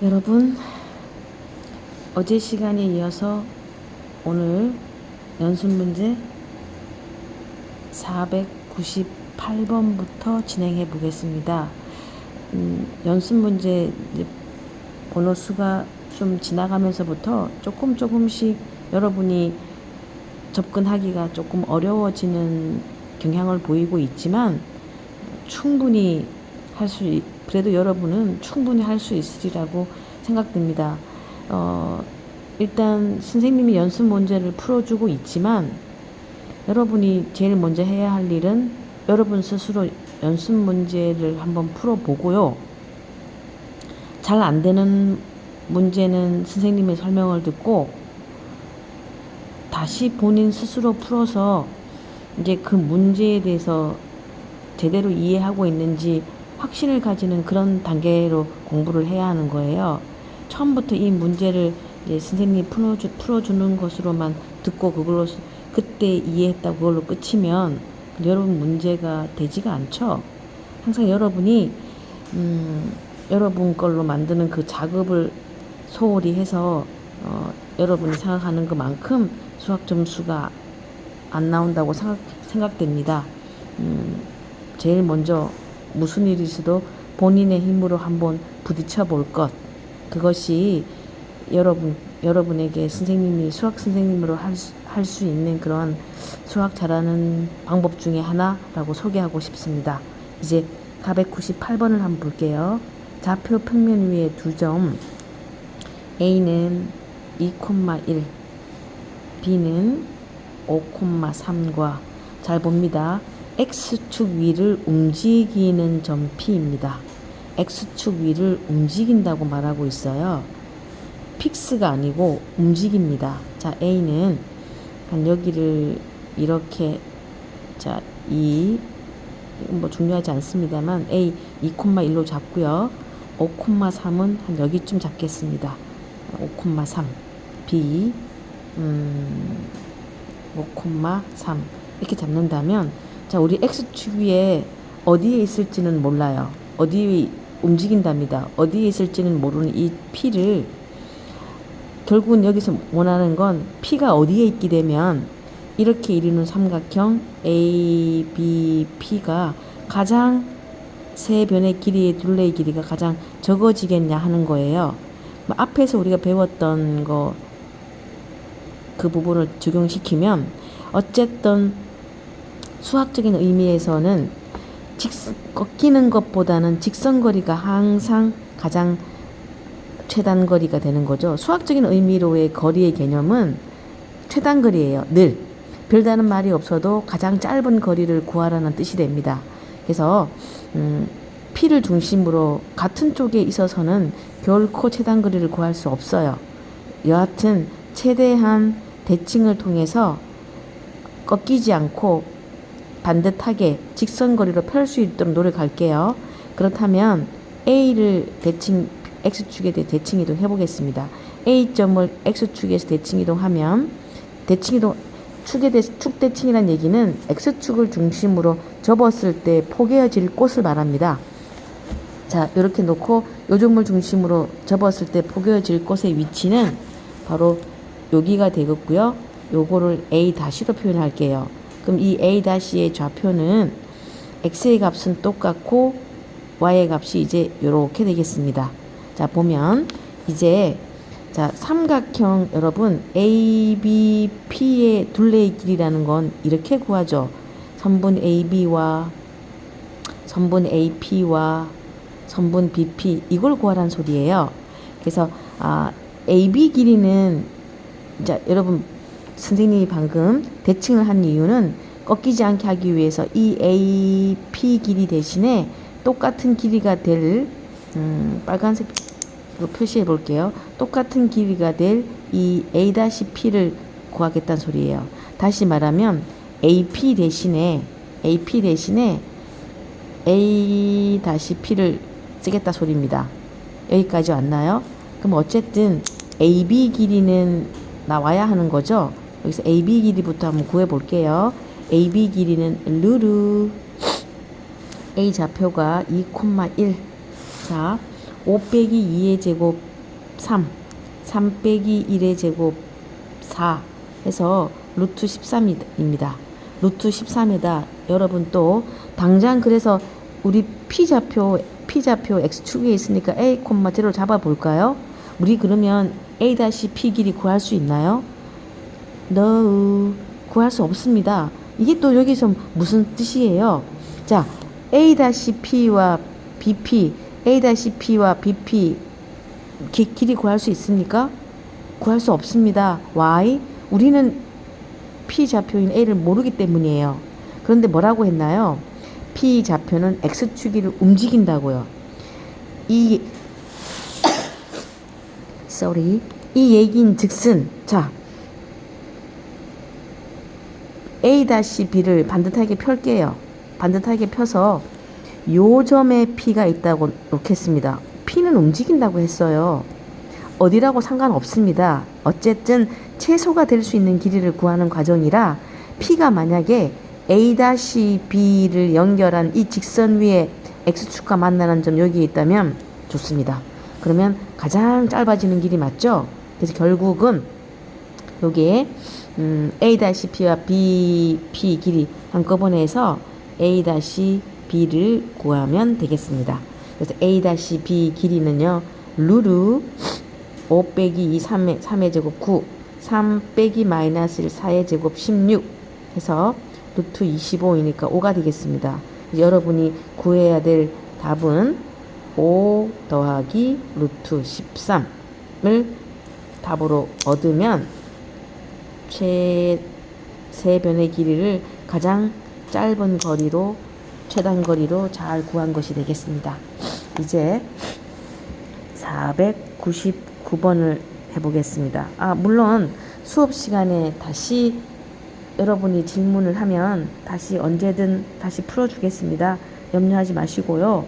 여러분, 어제 시간에 이어서 오늘 연습 문제 498번부터 진행해 보겠습니다. 연습 문제 번호 수가 좀 지나가면서부터 조금씩 여러분이 접근하기가 조금 어려워지는 경향을 보이고 있지만 충분히 그래도 여러분은 충분히 할 수 있으리라고 생각됩니다. 일단 선생님이 연습 문제를 풀어주고 있지만 여러분이 제일 먼저 해야 할 일은 여러분 스스로 연습 문제를 한번 풀어보고요. 잘 안 되는 문제는 선생님의 설명을 듣고 다시 본인 스스로 풀어서 이제 그 문제에 대해서 제대로 이해하고 있는지 확신을 가지는 그런 단계로 공부를 해야 하는 거예요. 처음부터 이 문제를 이제 선생님이 풀어주는 것으로만 듣고 그걸로 그때 이해했다고 그걸로 끝이면 여러분 문제가 되지가 않죠. 항상 여러분이 여러분 걸로 만드는 그 작업을 소홀히 해서 여러분이 생각하는 것만큼 수학 점수가 안 나온다고 생각됩니다. 제일 먼저 무슨 일이 있어도 본인의 힘으로 한번 부딪혀 볼 것, 그것이 여러분에게 선생님이 수학 선생님으로 할 수 있는 그런 수학 잘하는 방법 중에 하나라고 소개하고 싶습니다. 이제 498번을 한번 볼게요. 좌표 평면 위에 두 점, A는 2,1, B는 5,3과 잘 봅니다. X축 위를 움직이는 점 P입니다. X축 위를 움직인다고 말하고 있어요. 픽스가 아니고 움직입니다. 자, A는 한 여기를 이렇게, 자, 뭐 중요하지 않습니다만 A 2,1로 잡고요. 5,3은 한 여기쯤 잡겠습니다. 5,3 B 5,3 이렇게 잡는다면, 자, 우리 X축 위에 어디에 있을지는 몰라요. 어디에 움직인답니다. 어디에 있을지는 모르는 이 P를 결국은 여기서 원하는 건 P가 어디에 있게 되면 이렇게 이루는 삼각형 A, B, P가 가장 세 변의 길이의 둘레의 길이가 가장 적어지겠냐 하는 거예요. 앞에서 우리가 배웠던 그 부분을 적용시키면 어쨌든 수학적인 의미에서는 꺾이는 것보다는 직선거리가 항상 가장 최단거리가 되는 거죠. 수학적인 의미로의 거리의 개념은 최단거리예요. 늘. 별다른 말이 없어도 가장 짧은 거리를 구하라는 뜻이 됩니다. 그래서 P를 중심으로 같은 쪽에 있어서는 결코 최단거리를 구할 수 없어요. 여하튼 최대한 대칭을 통해서 꺾이지 않고 반듯하게 직선거리로 펼 수 있도록 노력할게요. 그렇다면 A를 X축에 대해 대칭이동 해보겠습니다. A점을 X축에서 대칭이동하면 축 대칭이란 얘기는 X축을 중심으로 접었을 때 포개어질 곳을 말합니다. 자, 이렇게 놓고 요점을 중심으로 접었을 때 포개어질 곳의 위치는 바로 여기가 되겠고요. 요거를 A-로 표현할게요. 그럼 이 A-의 좌표는 X의 값은 똑같고 Y의 값이 이제 요렇게 되겠습니다. 자, 보면 이제, 자, 삼각형 여러분 AB, P의 둘레의 길이라는 건 이렇게 구하죠. 선분 AB와 선분 AP와 선분 BP, 이걸 구하라는 소리예요. 그래서 AB 길이는, 자, 여러분 선생님이 방금 대칭을 한 이유는 꺾이지 않게 하기 위해서 이 AP 길이 대신에 똑같은 길이가 될 빨간색으로 표시해 볼게요. 똑같은 길이가 될 이 A-P를 구하겠다는 소리예요. 다시 말하면 AP 대신에 A-P를 쓰겠다 소리입니다. 여기까지 왔나요? 그럼 어쨌든 AB 길이는 나와야 하는 거죠. 여기서 AB 길이부터 한번 구해 볼게요. AB 길이는 루루 A 좌표가 2,1. 자, 5 빼기 2의 제곱 3 빼기 1의 제곱 4 해서 루트 13입니다. 루트 13에다 여러분 또 당장 그래서 우리 P좌표 X축에 있으니까 A, 0를 잡아볼까요? 우리 그러면 A-P 길이 구할 수 있나요? No, 구할 수 없습니다. 이게 또 여기서 무슨 뜻이에요? 자, A-P와 BP, A-P와 BP 길이 구할 수 있습니까? 구할 수 없습니다. Why? 우리는 P좌표인 A를 모르기 때문이에요. 그런데 뭐라고 했나요? P좌표는 X축을 움직인다고요. 이 얘기인 즉슨, 자, A-B를 반듯하게 펼게요. 반듯하게 펴서 요 점에 P가 있다고 놓겠습니다. P는 움직인다고 했어요. 어디라고 상관없습니다. 어쨌든 최소가 될 수 있는 길이를 구하는 과정이라 P가 만약에 A-B를 연결한 이 직선 위에 X축과 만나는 점 여기에 있다면 좋습니다. 그러면 가장 짧아지는 길이 맞죠? 그래서 결국은 여기에 A-P와 BP 길이 한꺼번에 해서 A-B를 구하면 되겠습니다. 그래서 A-B 길이는요, 루트 5 빼기 2 3의 제곱 9, 3 빼기 마이너스 1 4의 제곱 16 해서 루트 25이니까 5가 되겠습니다. 여러분이 구해야 될 답은 5 더하기 루트 13을 답으로 얻으면 세변의 길이를 가장 짧은 거리로, 최단 거리로 잘 구한 것이 되겠습니다. 이제 499번을 해보겠습니다. 물론 수업 시간에 다시 여러분이 질문을 하면 다시 언제든 다시 풀어주겠습니다. 염려하지 마시고요.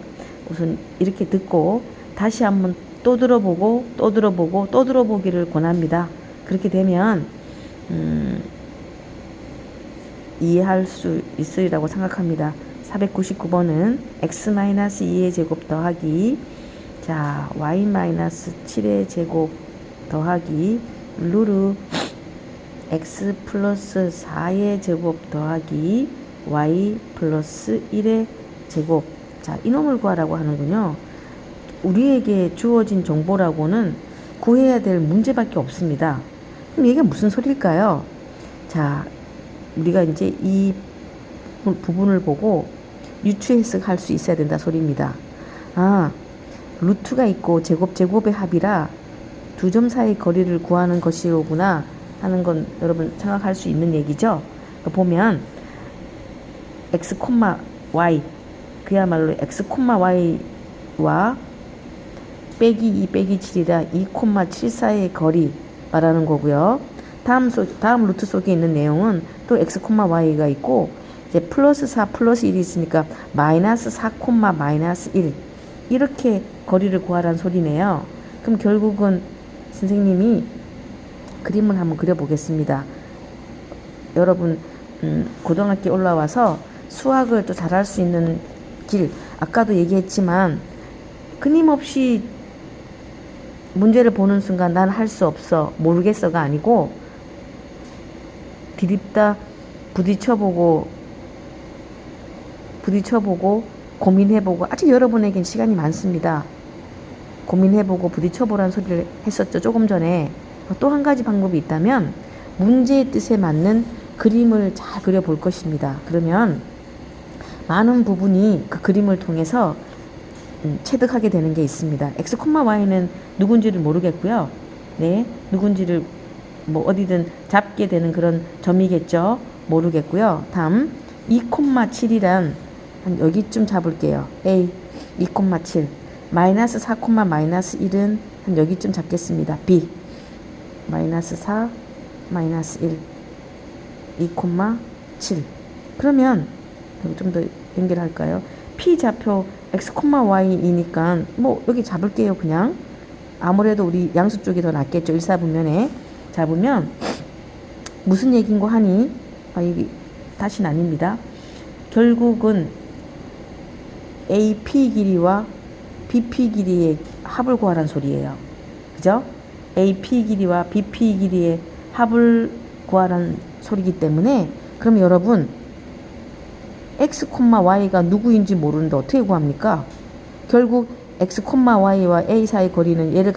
우선 이렇게 듣고 다시 한번 또 들어보고 또 들어보고 또 들어보기를 권합니다. 그렇게 되면 이해할 수 있으리라고 생각합니다. 499번은 x-2의 제곱 더하기 자 y-7의 제곱 더하기 루트 x 플러스 4의 제곱 더하기 y 플러스 1의 제곱. 자, 이놈을 구하라고 하는군요. 우리에게 주어진 정보라고는 구해야 될 문제밖에 없습니다. 그럼 이게 무슨 소리일까요? 자, 우리가 이제 이 부분을 보고 유추 해석할 수 있어야 된다 소리입니다. 루트가 있고 제곱의 합이라 두 점 사이 거리를 구하는 것이로구나 하는 건 여러분 생각할 수 있는 얘기죠. 그러니까 보면 x, y 그야말로 x, y와 빼기 2 빼기 7이라 2, 7 사이의 거리 말하는 거고요. 다음 루트 속에 있는 내용은 또 x, y가 있고 이제 플러스 4 플러스 1이 있으니까 마이너스 4, 마이너스 1 이렇게 거리를 구하라는 소리네요. 그럼 결국은 선생님이 그림을 한번 그려보겠습니다. 여러분 고등학교 올라와서 수학을 또 잘할 수 있는 길, 아까도 얘기했지만 끊임없이 문제를 보는 순간 난 할 수 없어, 모르겠어가 아니고 디립다 부딪혀보고 고민해보고 아직 여러분에겐 시간이 많습니다. 고민해보고 부딪혀보라는 소리를 했었죠. 조금 전에. 또 한 가지 방법이 있다면 문제의 뜻에 맞는 그림을 잘 그려볼 것입니다. 그러면 많은 부분이 그 그림을 통해서 체득하게 되는 게 있습니다. x, y는 누군지를 모르겠고요. 네, 누군지를 뭐 어디든 잡게 되는 그런 점이겠죠. 모르겠고요. 다음 2,7이란 한 여기쯤 잡을게요. A 2,7 마이너스 4, 마이너스 1은 한 여기쯤 잡겠습니다. B 마이너스 4 마이너스 1 2,7 그러면 좀 더 연결할까요? P좌표 x, y이니까 뭐 여기 잡을게요. 그냥 아무래도 우리 양수 쪽이 더 낫겠죠. 1사분면에 잡으면 무슨 얘기인고 하니 이게 다시는 아닙니다. 결국은 AP 길이와 BP 길이의 합을 구하라는 소리예요. 그죠? AP 길이와 BP 길이의 합을 구하라는 소리이기 때문에 그럼 여러분 x, y가 누구인지 모르는데 어떻게 구합니까? 결국 x, y와 a 사이 거리는 얘를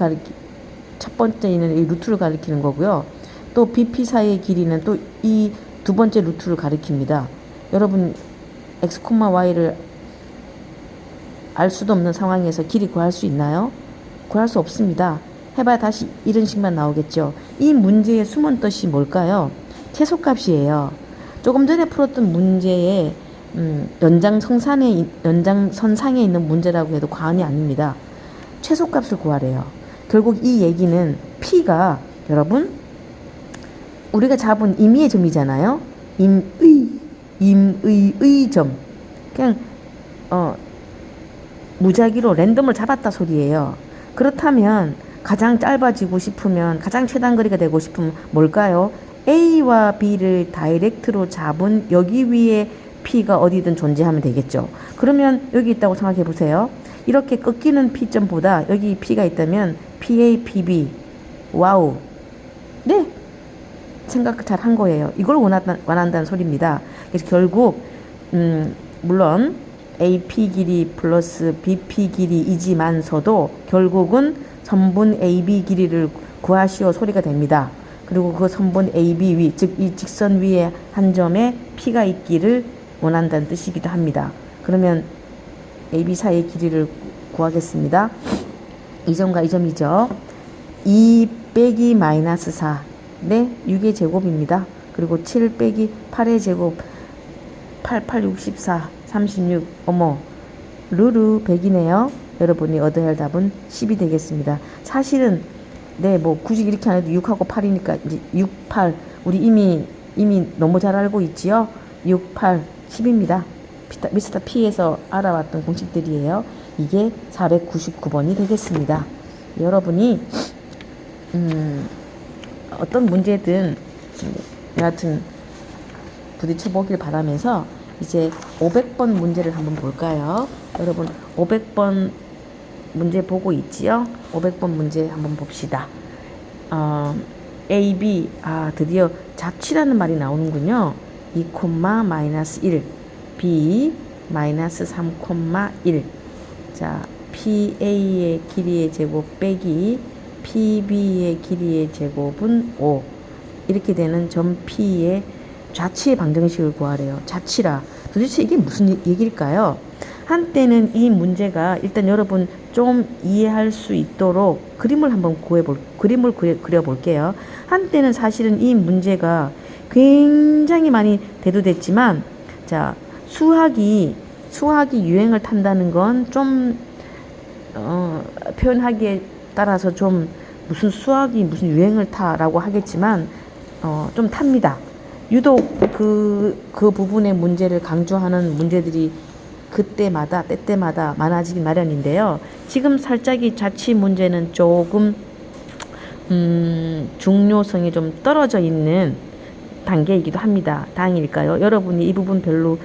첫 번째는 이 루트를 가리키는 거고요. 또 BP 사이의 길이는 또 이 두 번째 루트를 가리킵니다. 여러분 x, y를 알 수도 없는 상황에서 길이 구할 수 있나요? 구할 수 없습니다. 해봐야 다시 이런 식만 나오겠죠. 이 문제의 숨은 뜻이 뭘까요? 최소값이에요. 조금 전에 풀었던 문제의 연장선상에 있는 문제라고 해도 과언이 아닙니다. 최소값을 구하래요. 결국 이 얘기는 P가 여러분 우리가 잡은 임의의 점이잖아요. 임의의 점. 그냥 무작위로 랜덤을 잡았다 소리예요. 그렇다면 가장 짧아지고 싶으면 가장 최단 거리가 되고 싶으면 뭘까요? A와 B를 다이렉트로 잡은 여기 위에 P가 어디든 존재하면 되겠죠. 그러면 여기 있다고 생각해 보세요. 이렇게 꺾이는 P점보다 여기 P가 있다면 PA, PB. 와우. 네. 생각 잘 한 거예요. 이걸 원한다는 소리입니다. 그래서 결국 물론 AP 길이 플러스 BP 길이이지만서도 결국은 선분 AB 길이를 구하시오 소리가 됩니다. 그리고 그 선분 AB 위, 즉 이 직선 위에 한 점에 P가 있기를 원한다는 뜻이기도 합니다. 그러면 AB 사이의 길이를 구하겠습니다. 이 점과 이 점이죠. 2 빼기 마이너스 4. 네, 6의 제곱입니다. 그리고 7 빼기 8의 제곱. 8, 64, 36. 어머, 루루 100이네요. 여러분이 얻어야 할 답은 10이 되겠습니다. 사실은 네, 뭐 굳이 이렇게 안 해도 6하고 8이니까 이제 6, 8 우리 이미 너무 잘 알고 있지요. 6, 8, 10입니다. 미스터 P에서 알아왔던 공식들이에요. 이게 499번이 되겠습니다. 여러분이 어떤 문제든 여하튼 부딪혀 보길 바라면서 이제 500번 문제를 한번 볼까요? 여러분 500번 문제 보고 있지요? 500번 문제 한번 봅시다. A, B, 드디어 자취라는 말이 나오는군요. 2, 마이너스 1, B, 마이너스 3, 1. 자, PA의 길이의 제곱 빼기 PB의 길이의 제곱은 5. 이렇게 되는 점 P의 좌치의 방정식을 구하래요. 좌치라. 도대체 이게 무슨 얘기일까요? 한때는 이 문제가 일단 여러분 좀 이해할 수 있도록 그림을 한번 그려볼게요. 한때는 사실은 이 문제가 굉장히 많이 대두됐지만, 자, 수학이 유행을 탄다는 건 좀 표현하기에 따라서 좀 무슨 수학이 무슨 유행을 타라고 하겠지만 좀 탑니다. 유독 그 부분의 문제를 강조하는 문제들이 때때마다 많아지긴 마련인데요. 지금 살짝 이 자취 문제는 조금 중요성이 좀 떨어져 있는 단계이기도 합니다. 다행일까요? 여러분이 이 부분 별로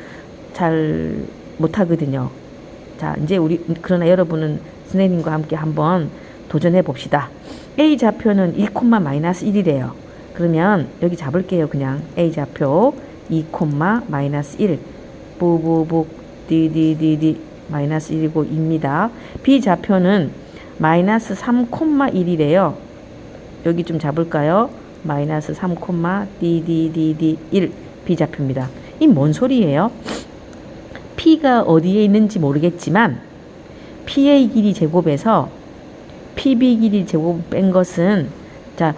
잘 못하거든요. 자, 이제 그러나 여러분은 선생님과 함께 한번 도전해 봅시다. A 좌표는 2, 마이너스 1이래요. 그러면 여기 잡을게요. 그냥 A 좌표 2, 마이너스 1. 부부북 디디디디 마이너스 1이고 2입니다. B 좌표는 마이너스 3, 1이래요. 여기 좀 잡을까요? 마이너스 3, 디디디디 1. B 좌표입니다. 이 뭔 소리예요? P가 어디에 있는지 모르겠지만 PA 길이 제곱에서 PB 길이 제곱 뺀 것은, 자,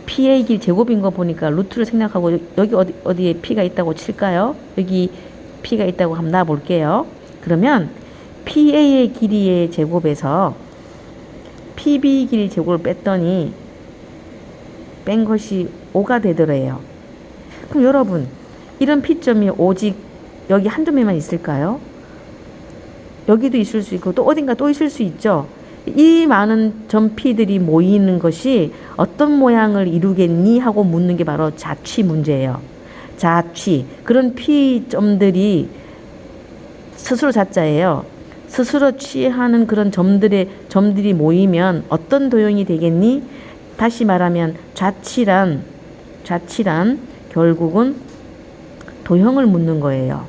PA 길이 제곱인 거 보니까 루트를 생략하고 여기 어디에 P가 있다고 칠까요? 여기 P가 있다고 한번 놔볼게요. 그러면 PA의 길이의 제곱에서 PB 길이 제곱을 뺐더니 뺀 것이 5가 되더래요. 그럼 여러분 이런 P점이 오직 여기 한 점에만 있을까요? 여기도 있을 수 있고 또 어딘가 또 있을 수 있죠. 이 많은 점 P들이 모이는 것이 어떤 모양을 이루겠니? 하고 묻는 게 바로 자취 문제예요. 자취. 그런 P점들이 스스로 자자예요. 스스로 취하는 그런 점들이 모이면 어떤 도형이 되겠니? 다시 말하면 좌치란 결국은 도형을 묻는 거예요.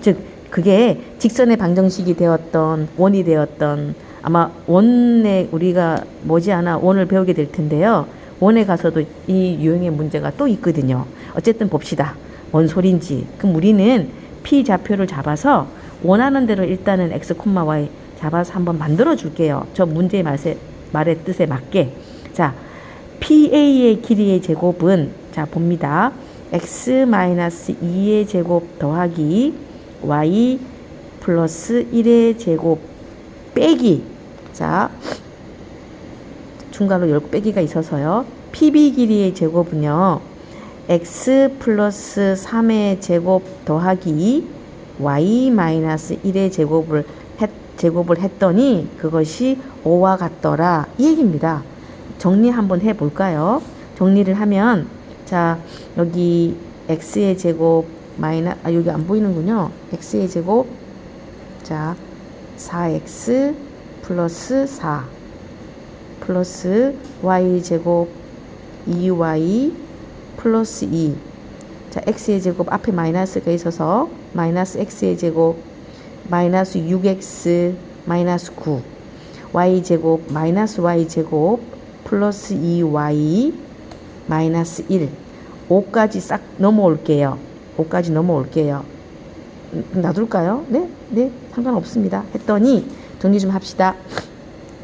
즉 그게 직선의 방정식이 되었던 원이 되었던 아마 원에 우리가 머지않아 원을 배우게 될 텐데요. 원에 가서도 이 유형의 문제가 또 있거든요. 어쨌든 봅시다. 뭔 소린지. 그럼 우리는 P 좌표를 잡아서 원하는 대로 일단은 x, y 잡아서 한번 만들어 줄게요. 저 문제의 말의 뜻에 맞게. 자, PA의 길이의 제곱은 자 봅니다. x-2의 제곱 더하기 y 플러스 1의 제곱 빼기. 자, 중간으로 열고 빼기가 있어서요. PB 길이의 제곱은요. x 플러스 3의 제곱 더하기 y 마이너스 1의 제곱을 했더니 그것이 5와 같더라. 이 얘기입니다. 정리 한번 해볼까요? 정리를 하면 자 여기 x의 제곱 여기 안 보이는군요. x의 제곱 자 4x 플러스 4 플러스 y 제곱 2y 플러스 2. 자 x의 제곱 앞에 마이너스가 있어서 마이너스 x의 제곱 마이너스 6x 마이너스 9 y 제곱 마이너스 y 제곱 플러스 2y 마이너스 1 5까지 싹 넘어올게요. 5까지 넘어올게요. 놔둘까요? 네, 상관없습니다. 했더니 정리 좀 합시다.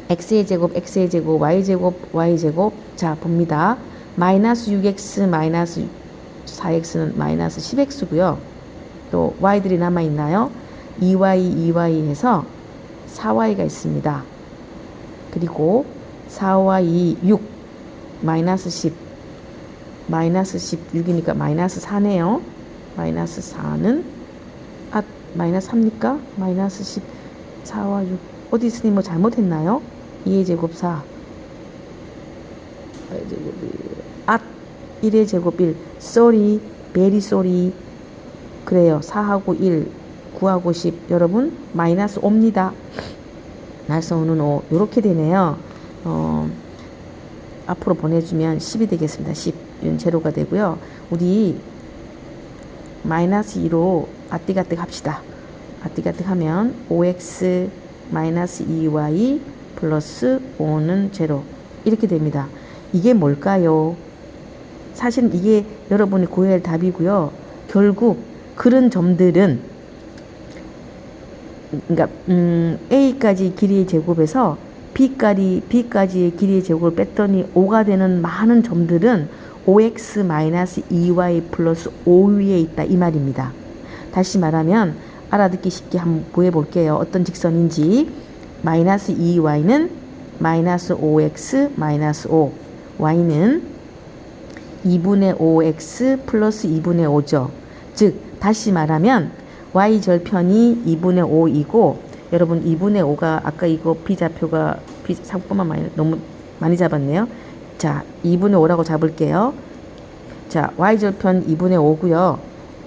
x의 제곱, y 제곱. 자, 봅니다. 마이너스 6x, 마이너스 4x는 마이너스 10x고요. 또 y들이 남아있나요? 2y 해서 4y가 있습니다. 그리고 4y 6 마이너스 10 마이너스 16이니까 마이너스 4네요. 마이너스 4는 마이너스 3입니까? 마이너스 10 4와 6 어디 있으니 뭐 잘못했나요? 2의 제곱 4 1의 제곱 1 sorry very sorry 그래요. 4하고 1 9하고 10 여러분 마이너스 5입니다. 나서 오는 5 이렇게 되네요. 앞으로 보내주면 10이 되겠습니다. 10 이건 제로가 되고요. 우리 마이너스 2로 아띠가뜩 합시다. 아띠가뜩 하면 5x 마이너스 2y 플러스 5는 제로 이렇게 됩니다. 이게 뭘까요? 사실 이게 여러분이 구해야 할 답이고요. 결국 그런 점들은 그러니까 A까지 길이의 제곱에서 B까지의 길이의 제곱을 뺐더니 5가 되는 많은 점들은 5x-2y 플러스 5 위에 있다 이 말입니다. 다시 말하면 알아듣기 쉽게 한번 구해볼게요. 어떤 직선인지 마이너스 2y는 마이너스 5x 마이너스 5 y는 2분의 5x 플러스 2분의 5죠. 즉 다시 말하면 y절편이 2분의 5이고 여러분 2분의 5가 아까 이거 b좌표가 상품만 너무 많이 잡았네요. 자 2분의 5라고 잡을게요. 자 y절편 2분의 5고요.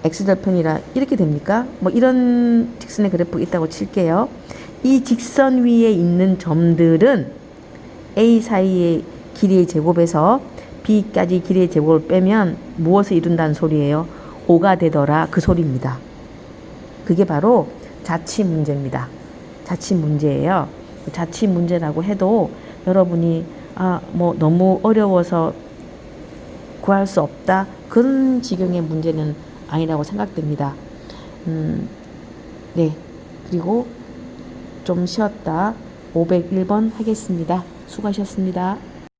x절편이라 이렇게 됩니까? 뭐 이런 직선의 그래프가 있다고 칠게요. 이 직선 위에 있는 점들은 a 사이의 길이의 제곱에서 b까지 길이의 제곱을 빼면 무엇을 이룬다는 소리예요? 5가 되더라 그 소리입니다. 그게 바로 자치 문제입니다. 자치 문제예요. 자치 문제라고 해도 여러분이 뭐 너무 어려워서 구할 수 없다 그런 지경의 문제는 아니라고 생각됩니다. 네. 그리고 좀 쉬었다 501번 하겠습니다. 수고하셨습니다.